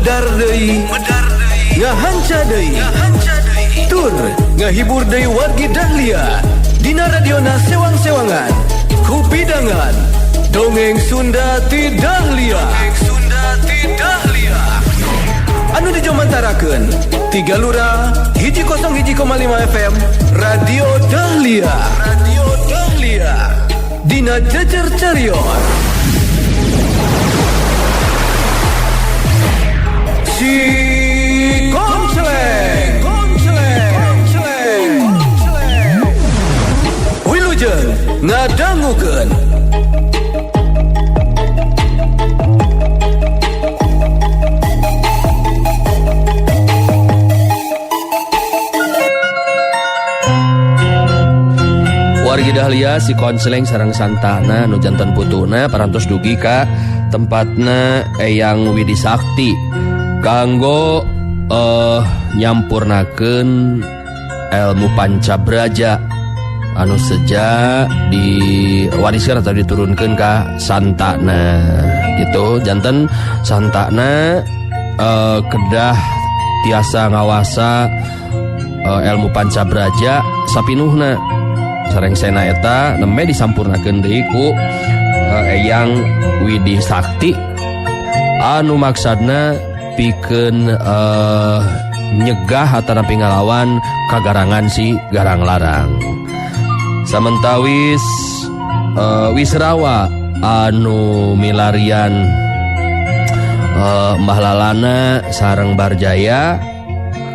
medar deui ngahanca deui tur ngahibur deui wargi Dahlia dina radiona sewang-sewangan kupidangan dongeng Sunda ti Dahlia anu dijomantarakeun 3 Lura 101,5 FM Radio Dahlia dina jejer carios si Konceleng Wilujeng ngadangukeun wargi Dahlia si Konceleng sareng santana nu janten putuna parantos dugi ka tempatna Eyang Widi Sakti kanggo nyampurnakeun ilmu pancabraja anu sejak diwariskeun atau diturunkeun ka santana gitu. Janten santana kedah tiasa ngawasa ilmu pancabraja sapinuhna sareng sena eta nembe disampurnakeun deui ku Eyang Widi Sakti anu maksadna pikeun nyegah atanapi ngalawan kagarangan si garang larang. Samentawis Wisrawa anu milarian Mbah Lalana sareng Barjaya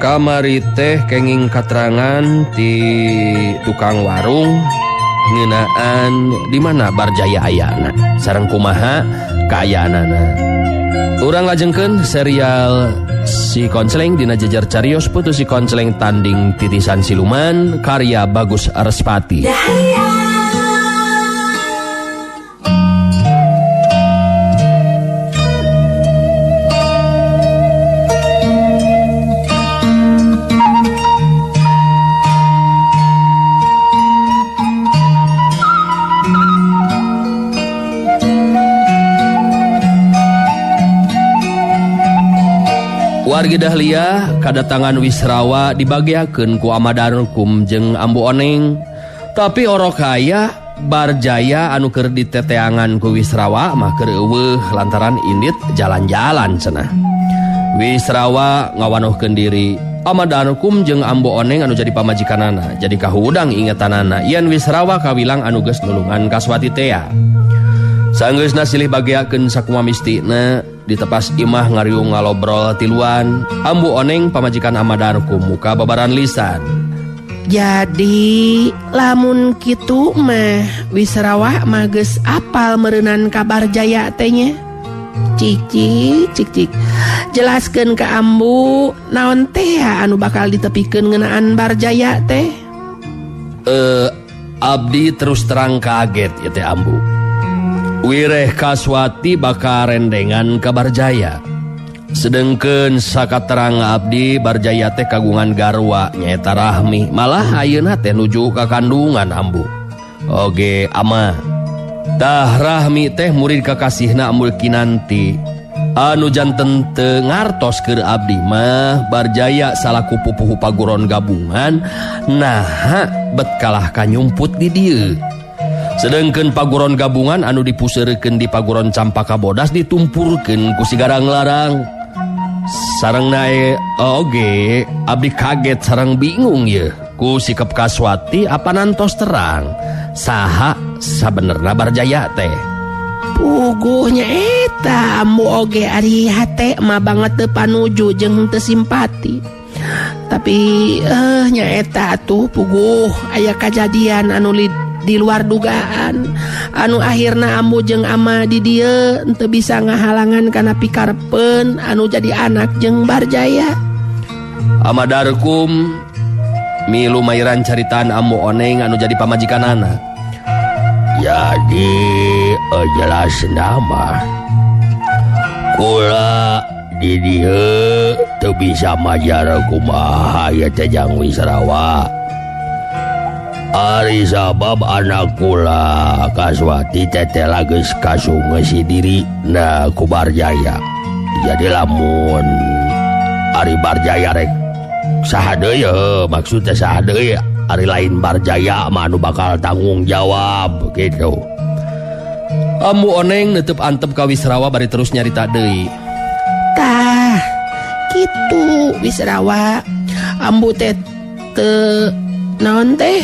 kamari teh kenging katerangan ti tukang warung ngeunaan di mana Barjaya ayana sareng kumaha kaayaanana. Urang lajengkeun serial si Konceleng dina jejer carios putu si Konceleng tanding titisan siluman karya Bagus Arespati. Wargi Dahlia kadatangan Wisrawa dibagiakeun ku Amadarkum jeung Ambu Oneng. Tapi orokaya Barjaya anu keur diteteangan ku Wisrawa mah keur eueuh lantaran indit jalan-jalan cenah. Wisrawa ngawanohkeun diri Amadarkum jeung Ambu Oneng anu jadi pamajikanana. Jadi kahudang ingetanana yen Wisrawa kawilang anu geus nulungan Kaswati tea. Sanggeusna silih bagiakeun sakumaha mistina ditepas imah ngariung ngalobrol tiluan Ambu Oneng pamajikan Amadarkum muka babaran lisan. Jadi lamun kitu mah Wisrawa mah geus apal meureunnan ka Barjaya teh nya. Cik jelaskeun ka Ambu naon teh anu bakal ditepikeun ngeunaan Barjaya teh. Abdi terus terang kaget ya teh Ambu. Wireh Kaswati bakal rendengan ka Barjaya. Sedengkeun sakaterang abdi Barjaya teh kagungan garwa nyaeta Rahmi. Malah ayeuna teh nuju ka kandungan Ambu. Oge ama. Tah Rahmi teh murid kakasihna Amul Kinanti. Anu janten teu ngartos keur abdi mah Barjaya salaku pupuh paguron gabungan naha bet kalah kanyumput di dieu. Sedengkeun paguron gabungan anu dipuseurekeun di paguron Campaka Bodas ditumpurkeun ku si garang larang. Sarengna oge abdi kaget sareng bingung ye ku sikap Kaswati apa nantos terang saha sabenerna Barjaya teh. Puguhnya eta Ambu oge ari hate mah banget teu panuju jeung teu simpati. Tapi nya eta atuh puguh aya kajadian anu di luar dugaan anu akhirna Ambu jeung Ama di dieu teu bisa ngahalangan kana pikarepeun anu jadi anak jeung Barjaya. Amadarkum milu mairan caritaan Ambu Oneng anu jadi pamajikanana. Jadi jelas nama kula di dieu teu bisa majar kumaha ya teh Jang Wisrawa. Ari sabab anak kula Kaswati teteh geus kasungeun si diri na ku Barjaya. jadi lamun Ari Barjaya rek saha deui maksudnya saha deui ari lain Barjaya mah anu bakal tanggung jawab gitu. Ambu Oneng neuteub antep ka Wisrawa bari terus nyarita deui. Tah kitu Wisrawa, ambu teh teu naon teh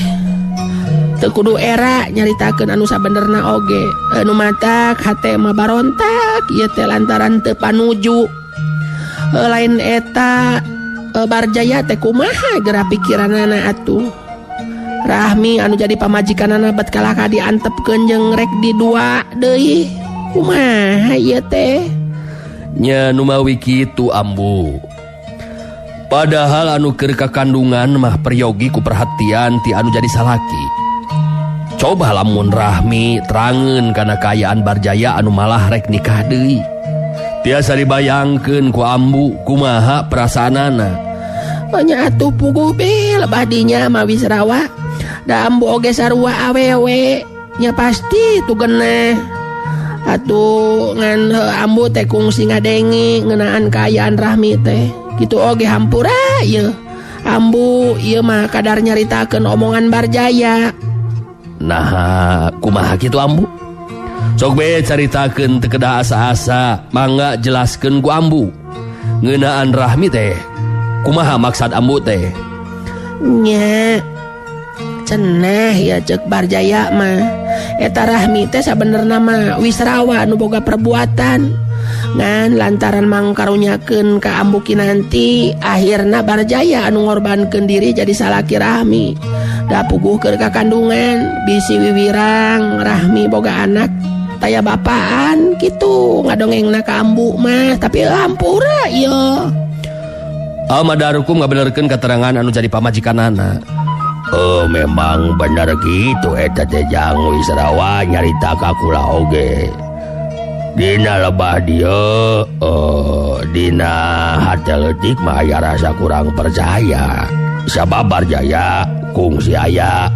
teu kudu era nyaritakeun anu sabenerna oge. Anu matak hate mah barontak ieu teh lantaran teu panuju. Lain eta Barjaya teh kumaha geura pikiranana atuh. Rahmi anu jadi pamajikanana bet kalaka diantepkeun jeung rek didua deui. Kumaha ieu teh? Nya nu mawi kitu ambu. Padahal anu keur kakandungan mah peryogi ku perhatian ti anu jadi salaki. Coba lamun Rahmi terangeun kana kaayaan Barjaya anu malah rek nikah deui. Tiasa dibayangkeun ku ambu kumaha perasaanana. Nya atuh puguh be lebah dinya mah Wisrawa. Da ambu oge sarua awewe nya pasti tu geneh. Atuh ngan ambu teh kungsi ngadengi ngeunaan kaayaan Rahmi teh. Kitu oge hampura ieu. Ambu ieu mah kadar nyaritakeun omongan Barjaya. Nah, kumaha kitu ambu? Sok be caritakeun teu kedah asa-asa, mangga jelaskeun ku ambu. Ngeunaan Rahmi teh kumaha maksad ambu teh? Nya cenah ya cek Barjaya mah eta Rahmi teh sabenerna mah Wisrawa anu boga perbuatan. Ngan lantaran mangkarunyakeun ka ambu kinanti akhirna Barjaya anu ngorbankeun diri jadi salaki Rahmi. Da puguh keur kakandungan bisi wiwirang Rahmi boga anak taya bapaan kitu ngadongengna ka ambu mah tapi hampura ieu. Madarukum ngabenerkeun katerangan anu jadi pamajikanana. Memang bener gitu eta teh jang Wisrawa nyarita ka kula oge. Dina lebah dieu dina hate leutik mah aya rasa kurang percaya. Sabab Barjaya kungsi aya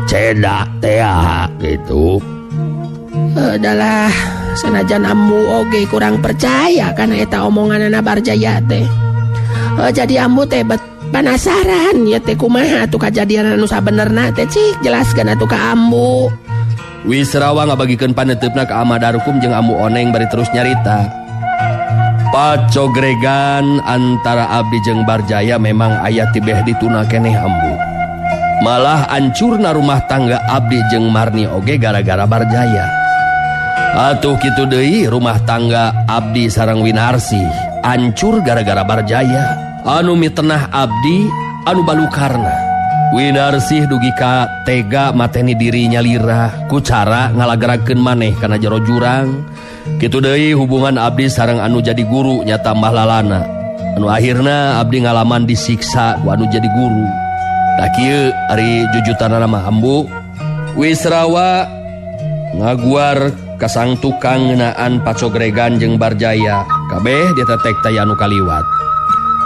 cedak teh gitu. Adalah sanajan ambu oge kurang percaya kana eta omonganna Barjaya teh. Jadi ambu teh penasaran ya teh kumaha atuh kajadian anu sabenerna teh cik jelaskeun atuh ka ambu. Wisrawa ngabagikeun paneteupna ka Madarukum jeung ambu Oneng bari terus nyarita. Pacogregan antara abdi jeung Barjaya memang aya tibeh dituna keneh ambu. Malah ancurna rumah tangga abdi jeung Marni oge gara-gara Barjaya. Atuh kitu deui rumah tangga abdi sareng Winarsi ancur gara-gara Barjaya anu mitenah abdi anu balukarna. Winarsih dugi ka tega mateni diri nyalira ku cara ngalagerakeun maneh kana jero jurang. Kitu deui hubungan abdi sareng anu jadi guru nya tambah lalana. Anu akhirna abdi ngalaman disiksa ku anu jadi guru. Da kieu ari jujutanana mah ambu. Wisrawa ngaguar kasang tukang ngeunaan pacogregan jeung Barjaya. Kabeh ditetek taya anu kaliwat.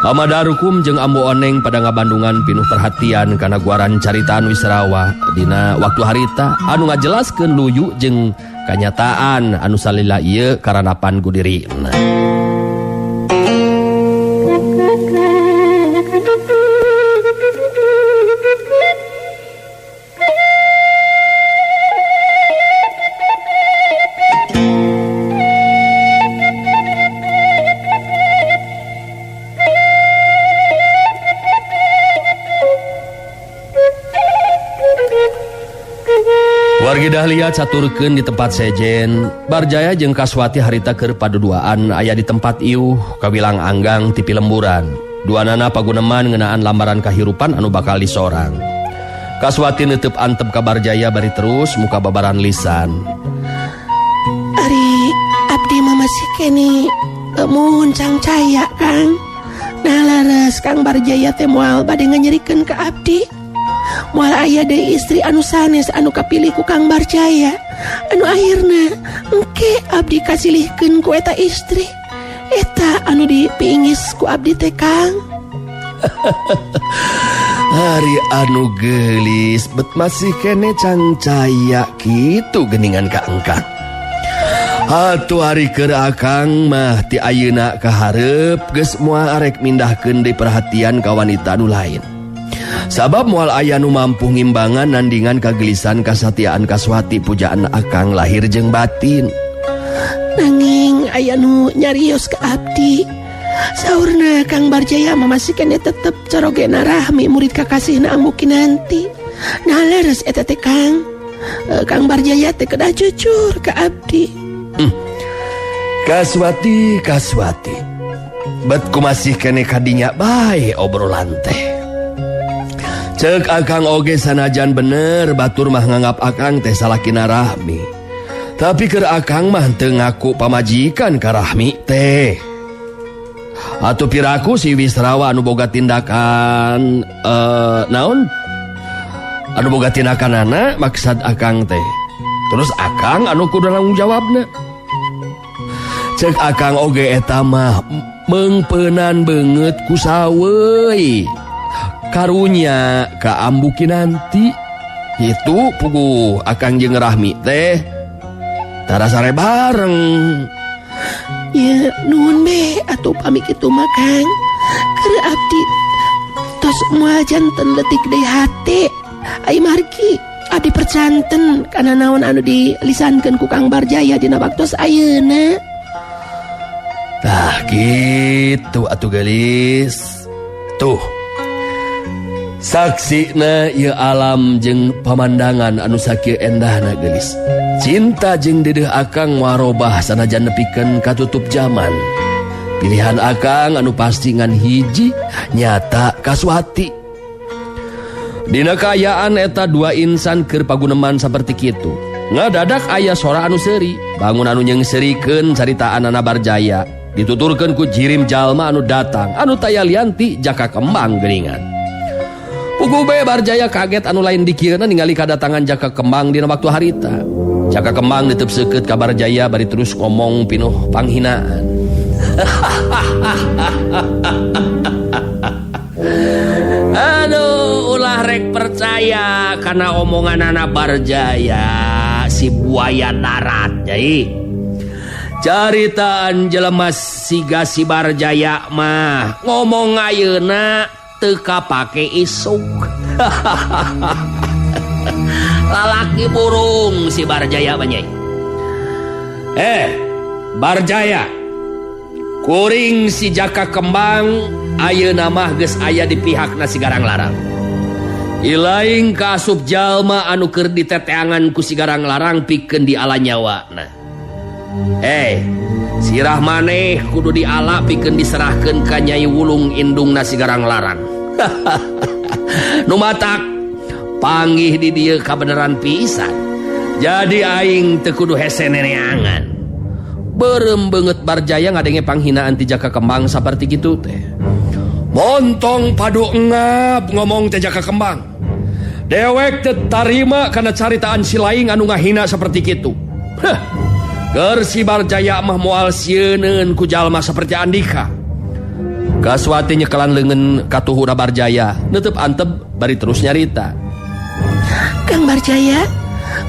Madarukum jeung ambu Oneng pada ngabandungan pinuh perhatian kana guaran caritaan Wisrawa dina waktu harita anu ngajelaskeun luyu jeung kanyataan anu salila ieu karanapan ku dirina. Wargi dahlia caturkeun di tempat sejen. Barjaya jeung Kaswati harita keur paduduaan aya di tempat iuh kawilang anggang ti pilemburan. Duanana paguneman ngeunaan lamaran kahirupan anu bakal disorang. Kaswati neuteub antep ka Barjaya bari terus muka babaran lisan. Ari abdi mah masih kene muncang caya Kang. Nah laras Kang Barjaya teh moal bade nganyerikeun ka abdi. Moal aya deui istri anu sanes anu kapilih ku Kang Barjaya. Anu akhirna engke abdi kasilihkeun ku eta istri. Eta anu dipiingis ku abdi teh Kang. Hari anu geulis bet masih kene cancaya kitu geuningan ka engkang. Atuh hari keur akang mah ti ayeuna kaharep geus moal arek mindahkeun deui perhatian ka wanita nu lain. Sabab moal aya nu mampu ngimbangan nandingan kagelisan kasatiaan Kaswati pujaan akang lahir jeung batin. Nanging aya nu nyarios ka abdi. Saurna Kang Barjaya memastikan dia tetep carogena Rahmi murid kakasihna Ambu Kinanti. Nah leres eta teh Kang Barjaya teh kedah jujur ka abdi. Kaswati bet kumasih kene kadinya bae obrolan teh. Ceuk akang oge sanajan bener batur mah nganggap akang teh salakina Rahmi. Tapi keur akang mah teu ngaku pamajikan ka Rahmi teh. Atuh piraku si Wisrawa anu boga tindakan naon? Anu boga tindakanana maksud akang teh. Terus akang anu kudu tanggung jawabna. Cek akang oge eta mah meungpeunan beungeut ku saweuy. Karunya ka Ambu Kinanti. Itu puguh akang jeung Rahmi teh tara sare bareng. Ya nuhun be atuh pami kitu mah Kang. Keur abdi tos moal janten leutik deui hate. Ai margi abdi percanten kana naon anu dilisankeun ku Kang Barjaya dina waktos ayeuna. Tah gitu atuh gelis. Tuh saksina ieu alam jeung pamandangan anu sakieu endahna gelis. Cinta jeung dedeh akang warobah sanajan nepikeun katutup zaman. Pilihan akang anu pasti ngan hiji nyata Kaswati. Dina kaayaan eta dua insan keur paguneman saperti kitu. Ngadadak aya sora anu seuri, bangun anu nyeungseurikeun caritaanana Barjaya. Dituturkeun ku jirim jalma anu datang, anu taya lianti Jaka Kembang geuningan. Puguh be Barjaya kaget anu lain dikieuna ningali kadatangan Jaka Kembang dina waktu harita. Jaka Kembang ditep seukeut ka Barjaya bari terus ngomong pinuh panghinaan. Aduh ulah rek percaya kana omonganana Barjaya si buaya darat nyai. Caritaan jelema siga si Barjaya mah ngomong ayeuna teu kapake isuk. Lalaki burung si Barjaya banyai. Barjaya, kuring si Jaka Kembang ayeuna mah geus aya di pihakna si Garang Larang. Ilaing kaasup jalma anu keur diteteangan ku si Garang Larang pikeun diala nyawana. Sirah maneh kudu diala pikeun diserahkeun ka Nyai Wulung indungna si Garang Larang. Nu matak panggih di dieu kabeneran pisan. Jadi aing teu kudu hese neneangan. Beureum beungeut Barjaya ngadenge panghinaan ti Jaka Kembang saperti kitu teh. Montong padu engap ngomong teh Jaka Kembang. Dewek teu tarima kana caritaan si laing anu ngahina saperti kitu. Keur si Barjaya mah moal sieuneun ku jalma saperti Andika. Kaswati nyekelan leungeun katuhuna Barjaya, neuteup antep bari terus nyarita. Kang Barjaya,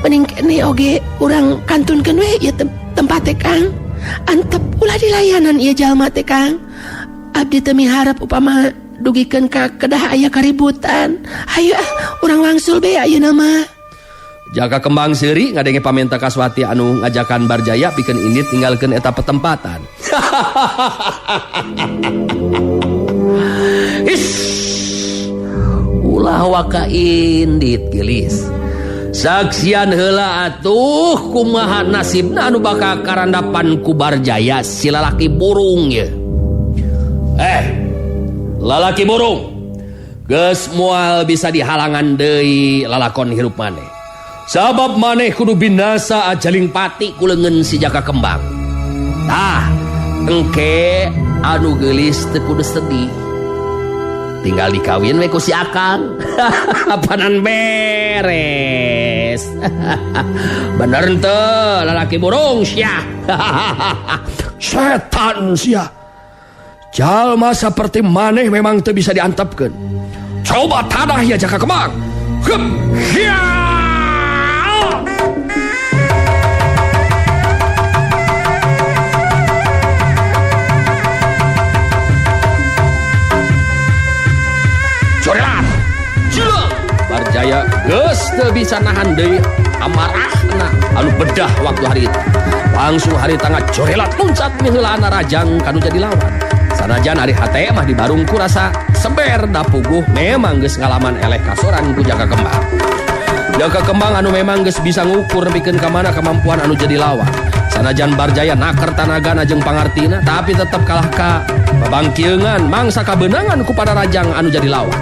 mending kene oge urang kantunkeun we ieu tempat teh Kang. Antep ulah dilayanan ieu jalma teh Kang. Abdi teu miharep upama dugikeun ka kedah aya kaributan. Hayu urang wangsul be ayeuna mah. Jaka Kembang seuri ngadenge pamenta Kaswati anu ngajakan Barjaya pikeun indit tinggalkeun eta petempatan. Ulah waka indit gelis. Saksian heula atuh kumaha nasibna anu bakal karandapan ku Barjaya si lalaki burung ye. Lalaki burung, geus moal bisa dihalangan deui lalakon hirup maneh. Sabab maneh kudu binasa ajaling pati ku leungeun si Jaka Kembang. Tah, engke anu geulis teu kudu sedih. Tinggal dikawin we ku si Akang. Panan beres. Bener henteu lalaki burung sia. Setan sia. Jalma seperti maneh memang teu bisa diantepkeun. Coba tadah ya Jaka Kembang. Hup, hiya. geus teu bisa nahan deui amarahna anu bedah waktu hari itu. Langsung hari tangga corelat loncat miheulana rajang kanu jadi lawan. Sanajan ari hate mah dibarungku rasa seber da puguh memang geus ngalaman eleh kasoran ku Jaka Kembang. Jaka Kembang anu memang geus bisa ngukur nepikeun ka mana kemampuan anu jadi lawan. Sanajan Barjaya naker tanagana jeung pangartina tapi tetep kalah ka babangkieungan mangsa kabeunangan ku para rajang anu jadi lawan.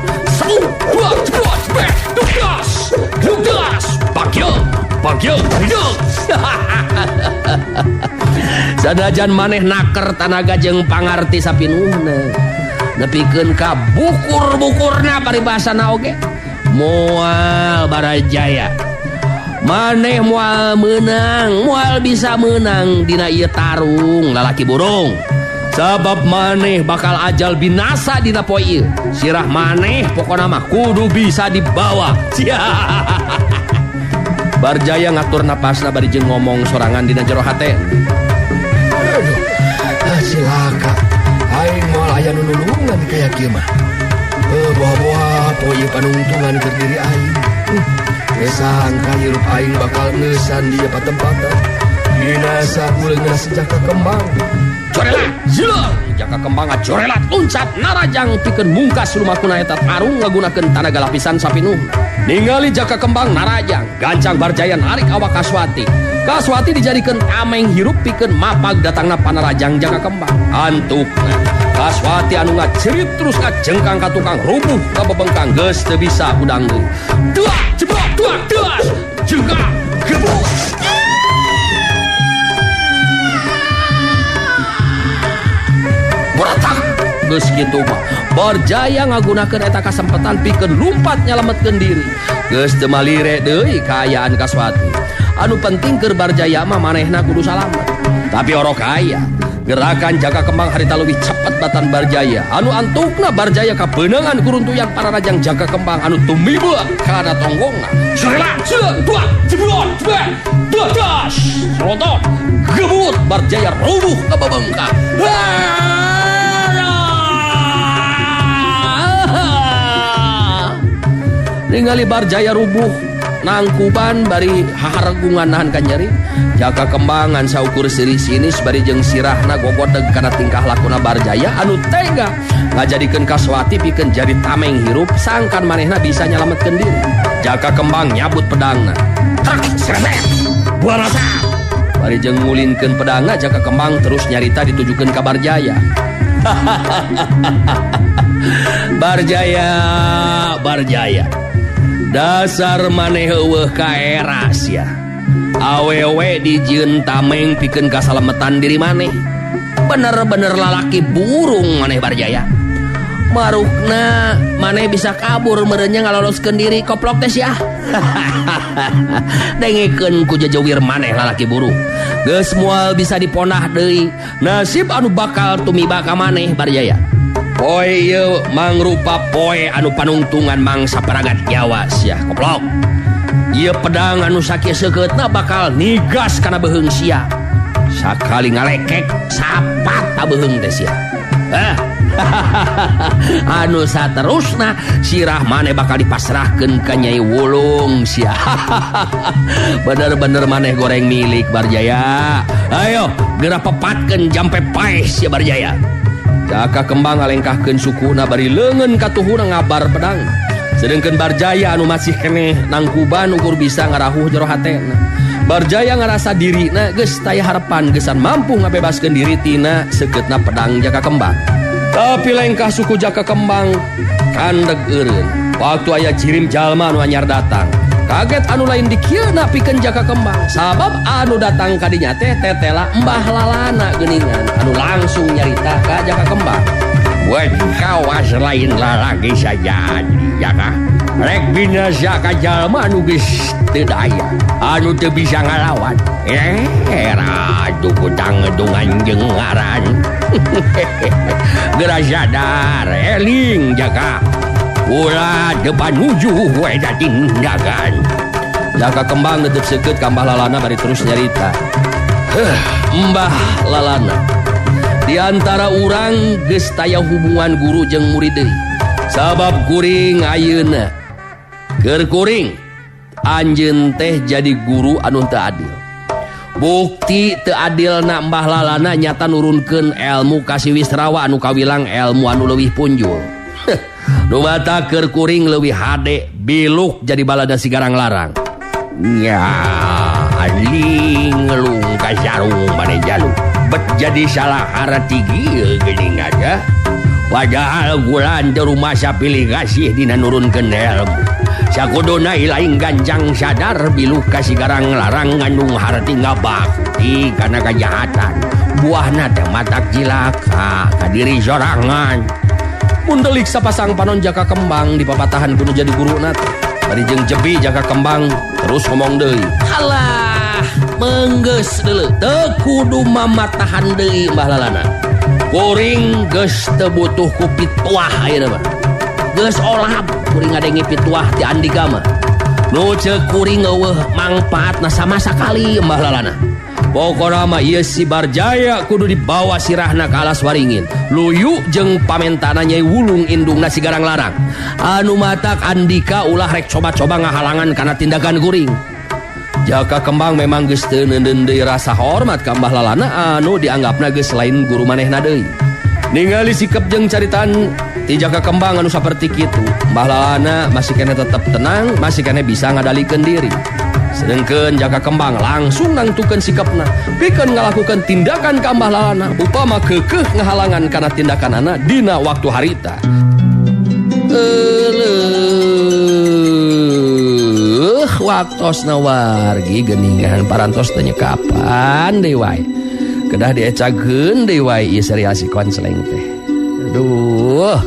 Sanajan maneh naker tanaga jeung pangarti sapinuhna nepikeun ka bukur-bukurna paribasana oge moal Barjaya maneh moal menang, moal bisa menang dina ieu tarung lalaki burung. Sabab maneh bakal ajal binasa dina poe ieu. Sirah maneh pokona mah kudu bisa dibawa. Barjaya ngatur napasna bari jeung ngomong sorangan dina jero hate. Aduh, silaka. Aing moal aya nu nulungan kaya kieu mah. Boha-boha poe ieu panungtungan keur diri aing. Sangka hirup aing bakal ngesan dia patempatan. Binasa kuleungna si Jaka Kembang. Corelat, zileung Jaka Kembang corelat loncat narajang pikeun mungkas lumakuna eta tarung ngagunakeun tanaga lapisan sapinuh. Ningali Jaka Kembang narajang, gancang Barjaya narik awak Kaswati. Kaswati dijadikeun tameng hirup pikeun mapag datangna panarajang Jaka Kembang. Antukna Kaswati anu ngacerit terus ngajengkang ka tukang rubuh ka bebengkang geus teu bisa udang deui. Duak jeblok duak das jengkang gebuk. Beratak geus kitu mah Barjaya ngagunakeun eta kasempatan pikeun lumpat nyalametkeun diri. Geus teu malire deui kaayaan Kaswati. Anu penting keur Barjaya mah manehna kudu salamet. Tapi orok aya gerakan Jaka Kembang harita leuwih cepet batan Barjaya. Anu antukna Barjaya kabeunangan kuruntuyan para rajang Jaka Kembang anu tumibeuk kana tonggongna. Serelat, sereut, duak, jeblon, jebek, dadas, serotot, gebut Barjaya rubuh ka babengkang. Ningali Barjaya rubuh nangkuban bari hahargungan nahan ka nyeri. Jaka Kembangan saukur siri sinis bari jeung sirahna gogodeg kana tingkah lakuna Barjaya anu tega ngajadikeun Kaswati pikeun jadi tameng hirup sangkan manehna bisa nyalametkeun diri. Jaka Kembang nyabut pedangna. Trak srebet. Buah rasa. Bari jeung ngulinkeun pedangna Jaka Kembang terus nyarita ditujukeun ka Barjaya. Barjaya, Barjaya. Dasar maneh eueuh ka eras ya. Awewe dijieun tameng pikeun kasalametan diri maneh. Bener-bener lalaki burung maneh Barjaya. Marukna maneh bisa kabur merenya ngaloloskeun diri koplok teh sia. Dengekeun ku jejewir maneh lalaki burung. Geus moal bisa diponah deui nasib anu bakal tumiba ka maneh Barjaya. Poe ieu mangrupa poe anu panungtungan mangsa peragat Jawa sia koplok. Ieu pedang anu sakieu seukeutna bakal nigas kana beheung sia. Sakali ngalekek sapat ta beheung teh sia. Anu saterusna sirah maneh bakal dipasrahkeun ka Nyai Wulung sia. Bener-bener maneh goreng milik Barjaya. Ayo geura pepatkeun jampe paes ya Barjaya. Jaka Kembang ngalengkahkeun sukuna bari leungeun katuhuna ngabar pedang. Sedengkeun Barjaya anu masih keneh nangkuban ukur bisa ngarahuh jero hatena. Barjaya ngarasa dirina geus taya harapan geusan mampu ngabebaskeun diri tina seukeutna pedang Jaka Kembang. Tapi lengkah suku Jaka Kembang kandeg eureun. Waktu aya jirim jalma anu anyar datang. Kaget anu lain dikieuna pikeun Jaka Kembang. Sabab anu datang ka dinya teh tetela Mbah Lalana geuningan anu langsung nyarita ka Jaka Kembang. Buat kawas lain lalagi saja Jaka. Rek binasa ka jalma anu geus teu daya, anu teu bisa ngalawan. Ratu kutang ngedungan jeung ngaran. Geura sadar eling Jaka. Ulah depan nuju we da tindakan. Jaka Kembang neuteuk seukeut ka Mbah Lalana bari terus nyarita. Mbah Lalana, di antara urang geus taya hubungan guru jeung murid deui. Sabab kuring ayeuna keur kuring anjeun teh jadi guru anu teu adil. Bukti teu adilna Mbah Lalana nyata nurunkeun ilmu ka si Wisrawa anu kawilang ilmu anu leuwih punjul. Nu mata keur kuring leuwih hade biluk jadi balada si garang larang. Nya aling ngelung ka sarung mane jalu. Bet jadi salah haratigi geuning aja. Padahal gulan teu rumasa pilih kasih dina nurunkeun ilmu. Sakudona ilaing ganjang sadar biluk kasih garang larang ngandung harti ngabakti karena kejahatan. Buahna teh matak jilaka ka diri sorangan. Mundelik sapasang panon Jaka Kembang di papatahan kudu jadi guruna teh. Bari jeung jebi Jaka Kembang terus ngomong deui. Halah, menggeus deuleu teu kudu mamatahan deui Mbah Lalana. Kuring geus teu butuh ku pituah ayeuna mah. Geus olap kuring ngadenge pituah di Andika mah. Nu ceuk kuring eueuh mangpaatna sama sakali Mbah Lalana. Pokona mah ieu si Barjaya kudu dibawa sirahna ka alas waringin. Luyu jeung pamentana Nyai Wulung indungna si garang larang. Anu matak Andika ulah rek coba-coba ngahalangan kana tindakan kuring. Jaka Kembang memang geus teu neuneun deui rasa hormat ka Mbah Lalana anu dianggapna geus lain guru manehna deui. Ningali sikap jeung caritaan ti Jaka Kembang anu saperti kitu, Mbah Lalana masih kena tetap tenang, masih kena bisa ngadalikeun diri. Sedengkeun Jaka Kembang langsung nangtukeun sikapna, pikeun ngalakukeun tindakan ka Mbah Lalana upama keukeuh ngahalangan kana tindakanana dina waktu harita. Waktosna wargi geuningan parantos teu nyekapan deui wae. Kedah diecageun deui wae ieu serial si konsleng teh. Aduh.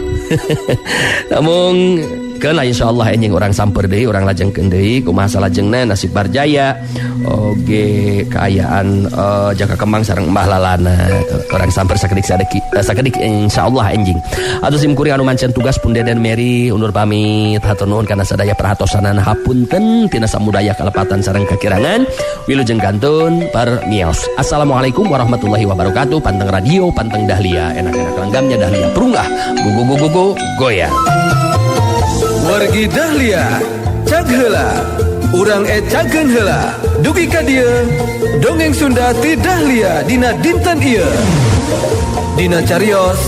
Namun keun insyaallah enjing urang samper deui, urang lajengkeun deui kumaha salajengna nasib Barjaya oge kaayaan Jaka Kembang sareng Mbah Lalana. Urang samper sakedik insyaallah enjing. Atuh sim kuring anu mancen tugas pun Deden Mary undur pamit hatur nuhun kana sadaya perhatosanan hapunten tina samudaya kalepatan sareng kakirangan. Wilujeng kantun permios. Assalamualaikum warahmatullahi wabarakatuh. Panteng radio, panteng Dahlia, enak-enak langgamnya Dahlia perunggah. Gugu goyang. Wargi Dahlia, cag heula, urang cageun heula. Dugi ka dieu, dongeng Sunda ti Dahlia dina dinten ieu. Dina carios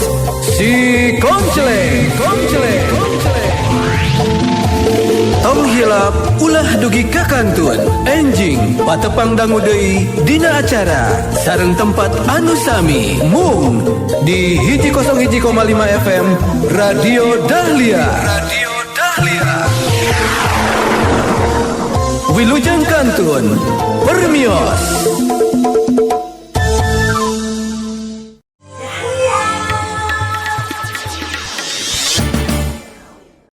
si Konceleng. Tong hilap ulah dugi ka kantun. Enjing patepang dangu deui dina acara sareng tempat anu sami mung di 101,5 FM Radio Dahlia. Wilujeng kantun permios.